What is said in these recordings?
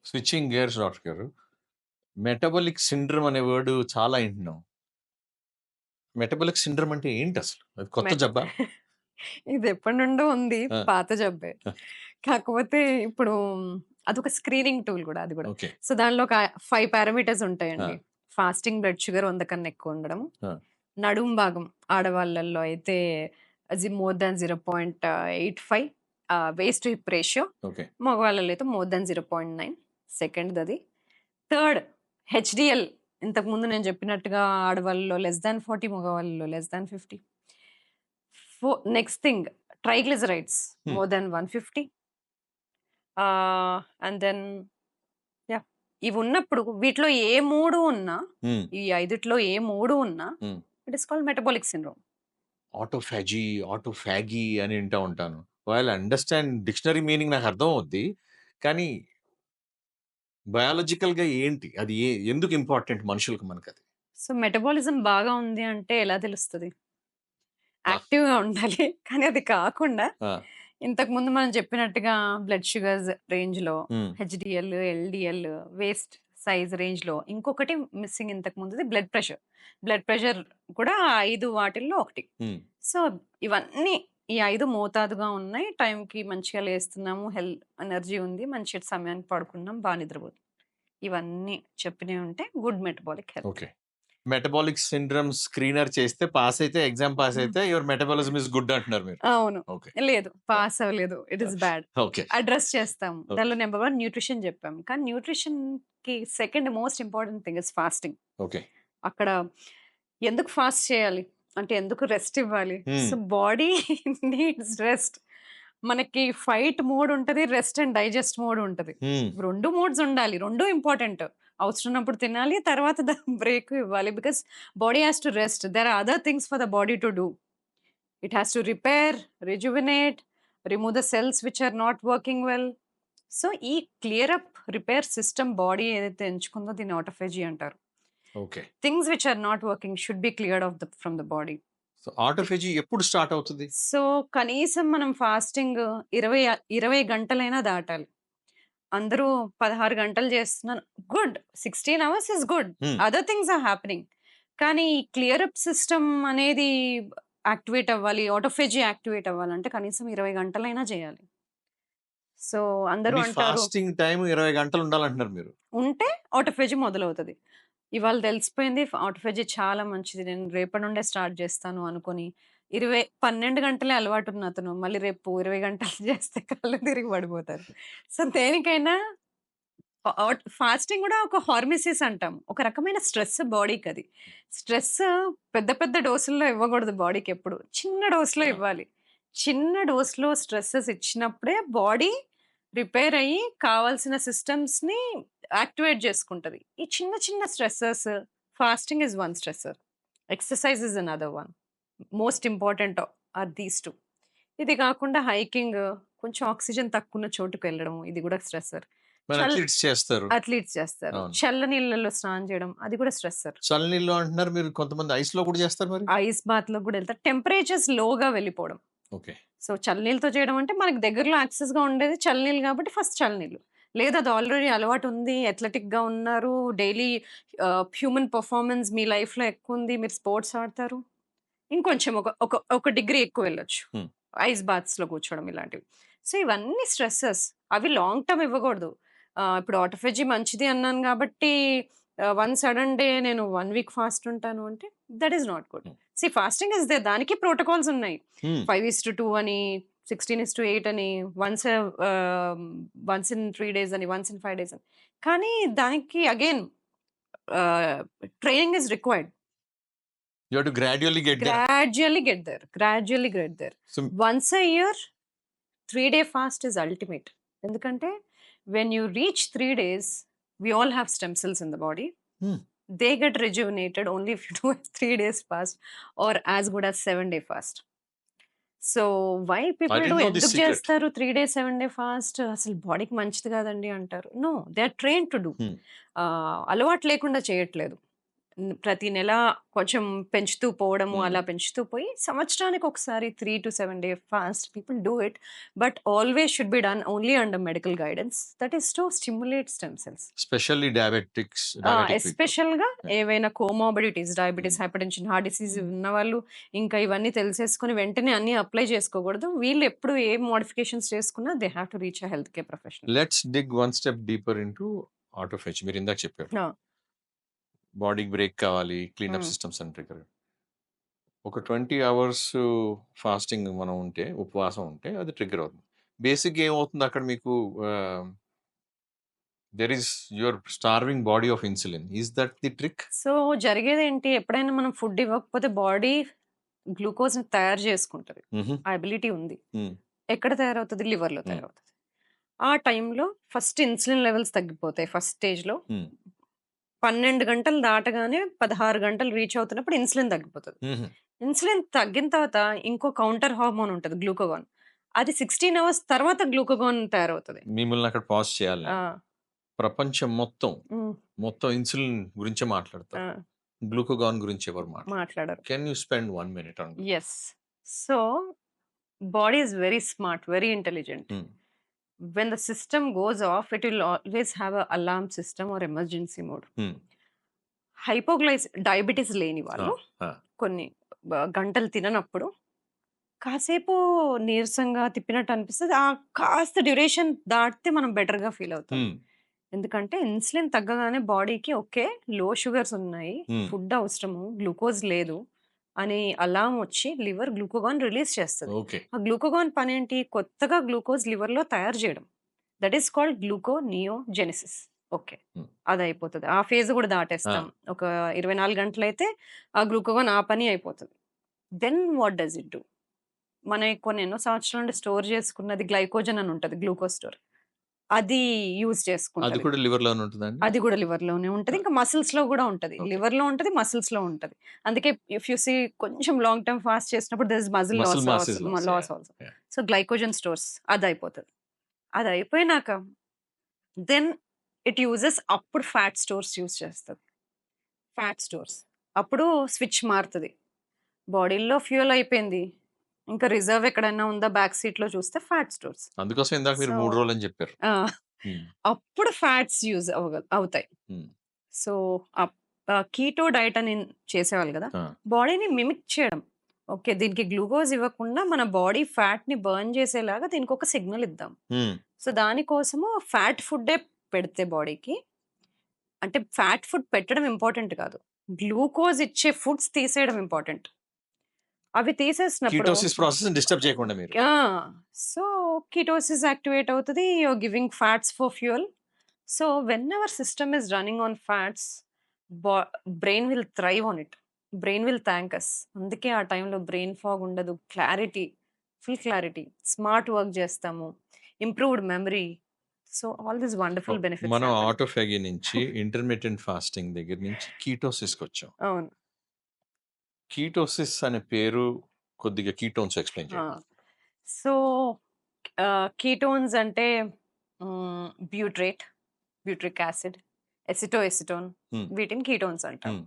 Switching gears doctor గారు. Metabolic syndrome అనే word చాలా వింటున్నాం. మెటబాలిక్ సిండ్రోమ్ అంటే ఏంటసలు? అది కొత్త మెట్ జబ్బా? ఇదెప్పటి నుండో ఉంది. ఆ! పాత జబ్బే. ఆ! కాకపోతే ఇప్పుడు అదొక స్క్రీనింగ్ టూల్ గూడా అది గూడా. ఓకే. సో, దానిలో ఒక 5 పారామీటర్స్ ఆ! ఉంటాయండి. ఫాస్టింగ్ బ్లడ్ షుగర్ 100 కన్నా ఎక్కువుండడం. ఆ! నడుము భాగం ఆడవాళ్ళల్లో అయితే more than 0.85 waist to hip ratio. Okay. మగవాళ్ళలో అయితే మోర్ థాన్ 0.9 సెకండ్‌దది. థర్డ్ హెచ్‌డీఎల్ ఇంతకుముందు నేను చెప్పినట్టుగా ఆడవాళ్ళలో లెస్ థాన్ 40 మగవాళ్ళలో less than 50. Next thing triglycerides hmm. More than 150. And then yeah! ఇవున్నప్పుడు వీటిలో ఏ 3 ఉన్నా, హ్మ్. ఈ 5 ఏ 3 ఉన్నా hmm. It is called metabolic syndrome. Autophagy, autophagy అని వింటా ఉంటాను. While I understand dictionary meaning నాకు అర్థం అవుద్ది. కానీ బయాలజికల్‌గా ఏంటి? అది ఎందుకు ఇంపార్టెంట్ మనుషులకి మనకది? సో, మెటబాలిజం బాగా ఉంది అంటే ఎలా తెలుస్తది? ఆ! యాక్టివ్‌గా ఉండాలి. కానీ అది కాకుండా ఆ! ఇంతకుముందు మనం చెప్పినట్టుగా బ్లడ్ షుగర్స్ రేంజ్‌లో, హ్మ్. హెచ్‌డీఎల్, ఎల్‌డీఎల్, వేస్ట్ సైజ్ రేంజ్‌లో ఇంకొకటి మిస్సింగ్ ఇంతకుముందుది బ్లడ్ ప్రెషర్. బ్లడ్ ప్రెషర్ కూడా 5 వాటిల్లో ఒకటి. హ్మ్. సో, ఇవన్నీ ఈ 5 మోతాదుగా ఉన్నాయి. టైంకి మంచిగా లేస్తున్నాము. ఎనర్జీ ఉంది. మంచి సమయానికి పడుకున్నాం. నిద్రపోతున్నాం. ఇవన్నీ చెప్పినవి ఉంటే good metabolic health. Okay. Metabolic syndrome screener చేస్తే పాస్ అయితే ఎగ్జామ్ పాస్ అయితే యువర్ మెటబాలిజం ఈస్ గుడ్ అంటున్నారు మీరు. అవును. ఓకే. లేదు. ఆ! పాస్ అవ్వలేదు. It ah! Is bad. Okay. Address చేస్తాం. ఓకే. దానిలో నంబర్ 1 న్యూట్రిషన్ చెప్పాం. కానీ న్యూట్రిషన్‌కి second most important thing is fasting. Okay. అక్కడ ఎందుకు ఫాస్ట్ చేయాలి? అంటే ఎందుకు రెస్ట్ ఇవ్వాలి? Hmm. So, body needs rest. మనకి ఫైట్ మోడ్ ఉంటది. రెస్ట్ అండ్ డైజెస్ట్ మోడ్ ఉంటది. హ్మ్. 2 మోడ్స్ ఉండాలి. 2 ఇంపార్టెంట్. అవసరమున్నప్పుడు తినాలి. తర్వాత బ్రేక్ ఇవ్వాలి. Because body has to rest. There are other things for the body to do. It has to repair, rejuvenate, remove the cells which are not working well. So, ఈ clear up repair system body ఏదైతే ఎంచుకుందో దీన్ని autophagy అంటారు. Okay. Things which are not working should be cleared from the body. So, autophagy ఎప్పుడు start అవుతది? So, కనీసం మనం fasting 20 గంటలైనా దాటాలి. అందరూ 16 గంటలు చేస్తున్నాను. Good. 16 hours is good. Hmm. Other things are happening. కానీ క్లియర్ అప్ సిస్టమ్ అనేది యాక్టివేట్ అవ్వాలి. ఆటోఫేజీ యాక్టివేట్ అవ్వాలంటే కనీసం 20 గంటలైనా చేయాలి. సో, అందరూ మీ అంటారు ఫాస్టింగ్ టైమ్ 20 గంటలు ఉండాలంటున్నారు మీరు. ఉంటే ఆటోఫేజీ మొదలవుతది. ఇవాళ తెలిసిపోయింది ఆటోఫేజీ చాలా మంచిది. నేను రేపటి నుండే స్టార్ట్ చేస్తాను అనుకోని 12 గంటలే అలవాటున్న అతను మళ్ళీ రేపు 20 గంటలు చేస్తే కళ్ళు తిరిగి పడిపోతారు. సో, దేనికైనా ఫాస్టింగ్ గూడా ఒక హార్మిసిస్ అంటాం. ఒక రకమైన స్ట్రెస్ బాడీకది. స్ట్రెస్ పెద్ద పెద్ద డోసుల్లో ఇవ్వగూడదు బాడీకెప్పుడు. చిన్న డోస్‌లో ఆ! ఇవ్వాలి. చిన్న డోస్‌లో స్ట్రెసెస్ ఇచ్చినప్పుడే బాడీ రిపేర్ అయ్యి కావాల్సిన సిస్టమ్స్‌ని యాక్టివేట్ జేసుకుంటది. ఈ చిన్న చిన్న stressors fasting is one stressor. Exercise is another one. Most important are these 2. ఇది కాకుండా హైకింగ్, కొంచెం ఆక్సిజన్ తక్కువున్న చోటుకెళ్ళడం ఇది గూడా స్ట్రెసర్. మన చల్ అథ్లీట్స్ చేస్తారు. అథ్లీట్స్ చేస్తారు. అవును. చల్ల నీళ్ళలో స్నానం చేయడం అది కూడా స్ట్రెస్సర్. చల్లనీళ్ళు అంటున్నారు మీరు కొంతమంది ఐస్‌లో కూడా చేస్తారు మరి? ఐస్ బాత్‌లోకి గూడా ఎళ్తారు. టెంపరేచర్స్ లోగా వెళ్ళిపోవడం. ఓకే. సో, చల్లనీళ్ళతో చేయడం అంటే మనకు దగ్గరలో యాక్సెస్‌గా ఉండేది చల్లనీళ్ళు కాబట్టి ఫస్ట్ చల్లనీళ్ళు. లేదు అది ఆల్రెడీ అలవాటుంది, అథ్లెటిక్‌గా ఉన్నారు, డైలీ హ్యూమన్ పెర్ఫార్మన్స్ మీ లైఫ్‌లో ఎక్కువుంది, మీరు స్పోర్ట్స్ ఆడతారు. ఇంకొంచెం ఒక ఒక ఒక డిగ్రీ ఎక్కువెళ్ళొచ్చు. హ్మ్. ఐస్ బాత్స్‌లో కూర్చోవడం ఇలాంటివి. సో, ఇవన్నీ స్ట్రెసెస్. అవి లాంగ్ టర్మ్ ఇవ్వకూడదు. ఇప్పుడు ఆటోఫేజీ మంచిది అన్నాను గాబట్టి వన్ సడెన్ డే నేను 1 వీక్ ఫాస్ట్ ఉంటాను అంటే that is not good. Hmm. Fasting is there దానికి ప్రోటోకాల్స్ ఉన్నాయి. హ్మ్. 5:2 అని, 16:8 అని, వన్స్ వన్స్ ఇన్ 3 డేస్ అని, వన్స్ ఇన్ 5 డేస్ అని. కానీ దానికి again ah, training is required. You have to gradually get there. Gradually get there. Gradually get there. So Once a year, 3-day fast is ultimate. ఎందుకంటే when you reach 3 days, we all have stem cells in the body. హ్మ్. They get rejuvenated only if you do a 3 days fast or as good as 7-day fast. So, why I people do didn't know this ఎందుకు secret. చేస్తారు 3 day, 7 day fast? అసలు బాడీకి మంచిది కాదండి అంటారు. No, they are trained to do. Hmm. అలవాటు లేకుండా చేయట్లేదు. ప్రతి నెల కొంచెం పెంచుతూ పోవడము, హ్మ్. అలా పెంచుతూ పోయి సంవత్సరానికి ఒకసారి 3-7 day fast people do it. But always should be done only under medical guidance. That is to stimulate stem cells. Specially diabetic people. ఎస్పెషల్‌గా యాహ్! ఏవైనా comorbidities, diabetes, hmm. Hypertension, heart disease hmm. ఉన్నవాళ్ళు ఇంకా ఇవన్నీ తెలిసేసుకొని వెంటనే అన్నీ apply చేసుకోకూడదు. వీళ్ళు ఎప్పుడు ఏ మోడిఫికేషన్స్ చేసుకున్నా they have to reach a health care professional. Let's dig one step deeper into autophagy. మీరిందాక చెప్పారు. ఆ! బాడీకి బ్రేక్ కావాలి, క్లీనప్ హ్మ్. సిస్టమ్స్ అని ట్రిగ్గర్. ఒక 20 అవర్స్ ఫాస్టింగ్ మనం ఉంటే, ఉపవాసం ఉంటే అది ట్రిగ్గర్ అవుతుంది. బేసిక్‌గా ఏమవుతుంది అక్కడ మీకు ah, there is you are starving body of insulin. Is that the trick? So, జరిగేదేంటి ఎప్పుడైనా మనం ఫుడ్ ఇవ్వకపోతే బాడీ గ్లూకోజ్‌ని తయారు చేసుకుంటది. హుహు. ఆ ఎబిలిటీ ఉంది. హ్మ్. ఎక్కడ తయారవుతది? లివర్‌లో హ్మ్. తయారవుతది. ఆ టైంలో ఫస్ట్ ఇన్సులిన్ లెవెల్స్ తగ్గిపోతాయి ఫస్ట్ స్టేజ్‌లో. హ్మ్. 12 గంటలు దాటగానే 16 గంటలు రీచ్ అవుతున్నప్పుడు ఇన్సులిన్ తగ్గిపోతది. హుహు. ఇన్సులిన్ తగ్గిన తర్వాత ఇంకో కౌంటర్ హార్మోన్ ఉంటది గ్లూకగాన్. అది 16 అవర్స్ తర్వాత గ్లూకగాన్ తయారవుతది. మిమ్మల్ని అక్కడ పాజ్ చేయాలి ఆ! నేను. ప్రపంచం మొత్తం, హ్మ్. మొత్తం ఇన్సులిన్ గురించే మాట్లాడతారు. ఆ! గ్లూకగాన్ గురించి ఎవరు మాట్లాడరు. మాట్లాడరు. Can you spend 1 minute on glucagon? Yes. So, body is very smart, very intelligent. హ్మ్. When the system goes off, it will always have a alarm system or emergency mode. హ్మ్. Diabetes లేని ఆ! వాళ్ళు ఆ! కొన్ని గంటలు తిననప్పుడు కాసేపు నీరసంగా తిప్పినట్టు అనిపిస్తది. కాస్త డ్యూరేషన్ దాటితే మనం బెటర్‌గా ఫీల్ అవుతాం. హ్మ్. ఎందుకంటే ఇన్సులిన్ తగ్గగానే బాడీకి ఓకే. లో షుగర్స్ ఉన్నాయి. హ్మ్. ఫుడ్ అవసరము. గ్లూకోజ్ లేదు అని అలార్మ్ వచ్చి లివర్ గ్లూకగాన్ రిలీజ్ చేస్తది. ఓకే. ఆ గ్లూకగాన్ పనేంటి? కొత్తగా గ్లూకోజ్ లివర్‌లో తయారు చేయడం. That is called gluconeogenesis. Okay. హ్మ్. అదయిపోతది. ఆ ఫేజ్ గూడా ఆ! దాటేస్తాం. ఒక 24 గంటలైతే ఆ గ్లూకగాన్ ఆ పని అయిపోతది. Then what does it do? మనయి కొన్ని ఎన్నో సంవత్సరాల నుండి స్టోర్ చేసుకున్నది గ్లైకోజన్ అని ఉంటది. Glucose store. అది యూజ్ అది చేసుకుంటది. కూడా లివర్‌లోనే ఉంటదండి? అది గూడా లివర్‌లోనే ఉంటది. ఆ! ఇంకా మసిల్స్‌లో గూడా ఉంటది. ఓకే. లివర్‌లో ఉంటది, మసిల్స్‌లో ఉంటది. అందుకే ఇఫ్ యూ సీ కొంచెం లాంగ్ టర్మ్ ఫాస్ట్ చేసినప్పుడు there is muscle muscle loss mass also is loss. Loss yeah! Also. Yeah! So, glycogen stores అదయిపోతది. అదయిపోయినాక దెన్ ఇట్ యూజెస్ అప్పుడు ఫ్యాట్ స్టోర్స్ యూజ్ చేస్తది. Fat stores. అప్పుడు స్విచ్ మారుతది. బాడీలో fuel అయిపోయింది. ఇంకా రిజర్వ్ ఎక్కడైనా ఉందా బ్యాక్ సీట్‌లో చూస్తే ఫ్యాట్ స్టోర్స్. అందుకోసం ఇందాక మీరు సో 3 రోజులని జెప్పారు. ఆ! హ్మ్. అప్పుడు ఫ్యాట్స్ యూజ్ అవుతాయి. హ్మ్. సో, కీటో డైట్ అని చేసేవాళ్ళు గదా! ఆ! బాడీని మిమిక్ చేయడం. ఓకే. దీనికి గ్లూకోజ్ ఇవ్వకుండా మన బాడీ ఫ్యాట్‌ని బర్న్ చేసేలాగా దీనికొక సిగ్నల్ ఇద్దాం. హ్మ్. సో, దానికోసము ఫ్యాట్ ఫుడ్డే పెడితే బాడీకి అంటే ఫ్యాట్ ఫుడ్ పెట్టడం ఇంపార్టెంట్ కాదు. గ్లూకోజ్ ఇచ్చే ఫుడ్స్ తీసేయడం ఇంపార్టెంట్. అవి తీసేసినప్పుడు కీటోసిస్ ప్రాసెస్‌ని డిస్టర్బ్ చేయకుండా మీరు. ఆ! సో, కీటోసిస్ యాక్టివేట్ అవుతది. You are giving fats for fuel. So, whenever system is running on fats బా brain will thrive on it. Brain will thank us. అందుకే ఆ టైంలో బ్రెయిన్ ఫాగ్ ఉండదు. Clarity, full clarity. Smart work చేస్తాము. Improved memory. So, all these wonderful benefits మనం happen. Autophagy నుంచి intermittent fasting దగ్గర నుంచి కీటోసిస్‌కొచ్చాం. అవును. కీటోసిస్ అనే పేరు కొద్దిగా కీటోన్స్ ఎక్స్‌ప్లెయిన్ ఆ! చేయండి. సో, కీటోన్స్ అంటే బ్యూట్రేట్, బ్యూట్రిక్ యాసిడ్, ఎసిటోన్ హ్మ్. వీటిని కీటోన్స్ అంటాం. హ్మ్.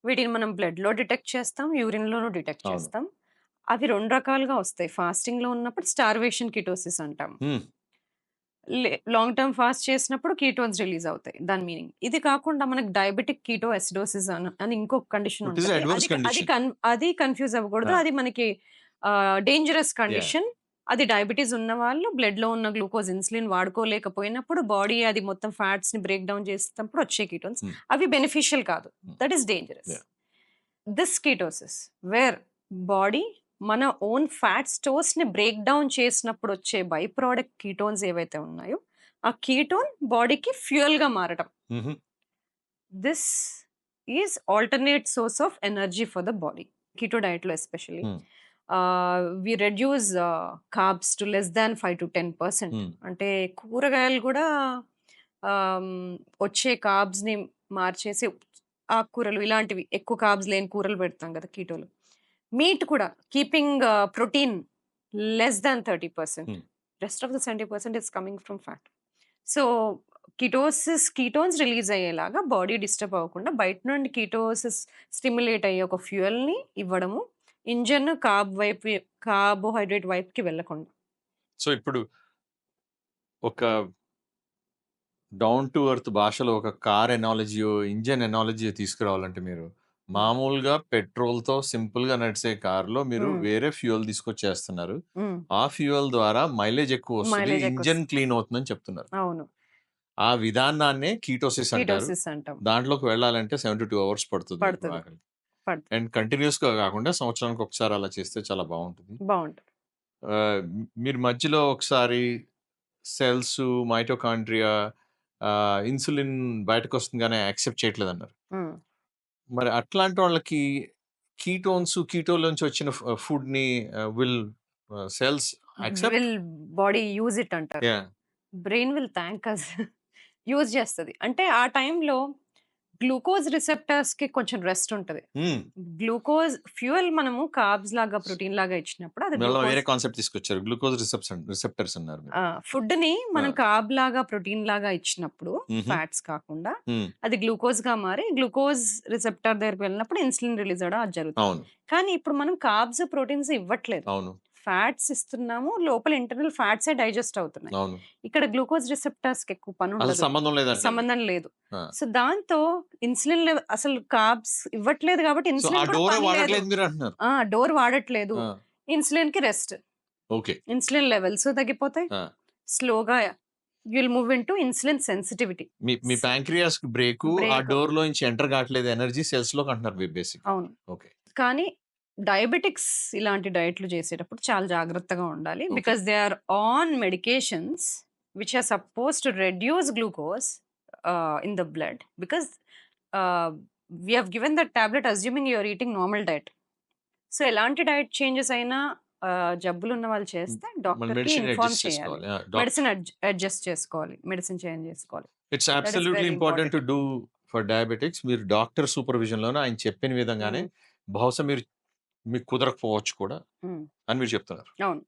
వీటిని మనం బ్లడ్‌లో డిటెక్ట్ చేస్తాం. యూరిన్‌లోనూ డిటెక్ట్ అవును. చేస్తాం. అవి 2 రకాలుగా వస్తాయి. ఫాస్టింగ్‌లో ఉన్నప్పుడు స్టార్వేషన్ కీటోసిస్ అంటాం. హ్మ్. లాంగ్ టర్మ్ ఫాస్ట్ చేసినప్పుడు కీటోన్స్ రిలీజ్ అవుతాయి. దాని మీనింగ్. ఇది కాకుండా మనకు డయాబెటిక్ కీటో అసిడోసిస్ అని ఇంకొక కండిషన్ ఇట్ ఈస్ ఉంటది. Advance condition. అది కన్‌ఫ్యూజ్ అవ్వకూడదు. ఆ! అది మనకి డేంజరస్ యాహ్! కండిషన్. అది డయాబెటిస్ ఉన్నవాళ్ళు బ్లడ్‌లో ఉన్న గ్లూకోజ్ ఇన్సులిన్ వాడుకోలేకపోయినప్పుడు బాడీ అది మొత్తం ఫ్యాట్స్‌ని బ్రేక్ డౌన్ చేసేటప్పుడు వచ్చే కీటోన్స్. హ్మ్. అవి బెనిఫిషియల్ కాదు. Hmm. That is dangerous. Yeah! This ketosis where body మన ఓన్ ఫ్యాట్ స్టోర్స్‌ని బ్రేక్ డౌన్ చేసినప్పుడు వచ్చే బై ప్రొడక్ట్ కీటోన్స్ ఏవైతే ఉన్నాయో, ఆ కీటోన్ బాడీకి ఫ్యూయల్‌గా మారటం. హుహు. This is alternate source of energy for the body. Keto డైట్‌లో especially hmm. We reduce carbs to less than 5-10%. Hmm. అంటే కూరగాయలు గూడా ఆహ్, వచ్చే కార్బ్స్‌ని మార్చేసి ఆకుకూరలు ఇలాంటివి ఎక్కువ కార్బ్స్ లేని కూరలు పెడతాం గదా! కీటోలో. మీట్ కూడా కీపింగ్ ప్రోటీన్ లెస్ థాన్ 30%. హ్మ్. Rest of the 70% is coming from fat. So, ketones release అయ్యేలాగా బాడీ డిస్టర్బ్ అవ్వకుండా బయట నుండి కీటోసిస్ స్టిమ్యులేట్ అయ్యే ఒక ఫ్యూయల్‌ని ఇవ్వడము. ఇంజిన్ కార్బోహైడ్రేట్ వైపుకి వెళ్ళకుండా. సో, ఇప్పుడు ఒక డౌన్ టు ఎర్త్ భాషలో ఒక కార్ ఎనాలజీయో, ఇంజిన్ ఎనాలజీయో తీసుకురావాలంటే మీరు మామూలుగా పెట్రోల్‌తో సింపుల్‌గా నడిచే కార్‌లో మీరు హ్మ్. వేరే ఫ్యూయల్ తీసుకొచ్చేస్తున్నారు. హ్మ్. ఆ ఫ్యూయల్ ద్వారా మైలేజ్ ఎక్కువొస్తది. మైలేజ్ ఇంజిన్ క్లీన్ అవుతుందని చెప్తున్నారు. అవును. ఆ విధానాన్నే కీటోసిస్ అంటారు. కీటోసిస్ అంటాం. దాంట్లోకి వెళ్ళాలంటే 72 అవర్స్ పడుతుంది పడతది. ఆఖరికి. పడతది. అండ్ కంటిన్యూయస్‌గా కాకుండా సంవత్సరానికి ఒకసారి అలా చేస్తే చాలా బావుంటది. బావుంటది. మీరు మధ్యలో ఒకసారి సెల్స్, మైటోకాండ్రియా ఇన్సులిన్ బయటకొస్తుంది గానీ యాక్సెప్ట్ చేయట్లేదన్నారు. హ్మ్. మరి అట్లాంటి వాళ్ళకి కీటోలోంచి వచ్చిన ఫుడ్‌ని will cells accept? Will body use it అంటారు. Yeah! Brain will thank us. Use చేస్తది. అంటే ఆ టైంలో గ్లూకోజ్ రిసెప్టర్స్‌కి కొంచెం రెస్ట్ ఉంటది. హ్మ్. గ్లూకోజ్ ఫ్యూయల్ మనము కార్బ్స్ లాగా, ప్రోటీన్ లాగా ఇచ్చినప్పుడు అది మళ్ళా గ్లూకోజ్ వేరే కాన్సెప్ట్ తీసుకొచ్చారు. గ్లూకోజ్ రిసెప్టర్స్ అన్నారు మీరు. ఫుడ్‌ని ఆ! మనం కార్బ్ లాగా, ప్రోటీన్ లాగా ఇచ్చినప్పుడు హుహు. ఫ్యాట్స్ కాకుండా హ్మ్. అది గ్లూకోజ్‌గా మారి గ్లూకోజ్ రిసెప్టర్ దగ్గరికి వెళ్ళినప్పుడు ఇన్సులిన్ రిలీజ్ అవ్వడం అది జరుగుతుంది. అవును. కానీ ఇప్పుడు మనం కార్బ్స్, ప్రోటీన్స్ ఇవ్వట్లేదు. అవును. ఫ్యాట్స్ ఇస్తున్నాము. లోపల ఇంటర్నల్ ఫ్యాట్సే డైజెస్ట్ అవుతున్నాయి. అవును. ఇక్కడ గ్లూకోజ్ రిసెప్టర్స్‌కి ఎక్కువ అసలు పనుండదు. సంబంధం లేదంటారు మీరు. సంబంధం లేదు. ఆ! సో, దాంతో ఇన్సులిన్ అసలు కార్బ్స్ ఇవ్వట్లేదు కాబట్టి సో, ఆ ఇన్సులిన్ కూడా డోరే పని లేదు. వాడట్లేదు మీరంటున్నారు. డోర్ వాడట్లేదు. ఆ! ఇన్సులిన్‌కి రెస్ట్. ఓకే. ఇన్సులిన్ లెవెల్స్ తగ్గిపోతాయి. ఆ! స్లోగా you will move into insulin sensitivity. మీ మీ ప్యాంక్రియాస్‌కి బ్రేకు, ఆ బ్రేక్ డోర్‌లోంచి ఎంటర్ కావట్లేదు ఎనర్జీ సెల్స్‌లోకి అంటున్నారు మీరు బేసిక్‌గా. అవును. ఓకే. కానీ డయాబెటిక్స్ ఇలాంటి డైట్‌లు చేసేటప్పుడు చాలా జాగ్రత్తగా ఉండాలి. Okay. Because they are on medications which are supposed to reduce glucose in the blood. Because ah, we have given that tablet assuming you are eating normal diet. So, ఎలాంటి diet changes అయినా జబ్బులున్న వాళ్ళు హ్మ్. చేస్తే మన డాక్టర్‌కి medicine inform adjust చేయాలి. చేసుకోవాలి. ఆ! మెడిసిన్ అడ్జస్ట్ చేసుకోవాలి. మెడిసిన్ చేంజ్ చేసుకోవాలి. It's that is absolutely very important to important. Do for diabetics. మీరు డాక్టర్ సూపర్విజన్‌లోనే ఆయన చెప్పిన విధంగానే హ్మ్. బహుశా మీకు కుదరకపోవచ్చు కూడా హ్మ్. అని మీరు చెప్తున్నారు. అవును.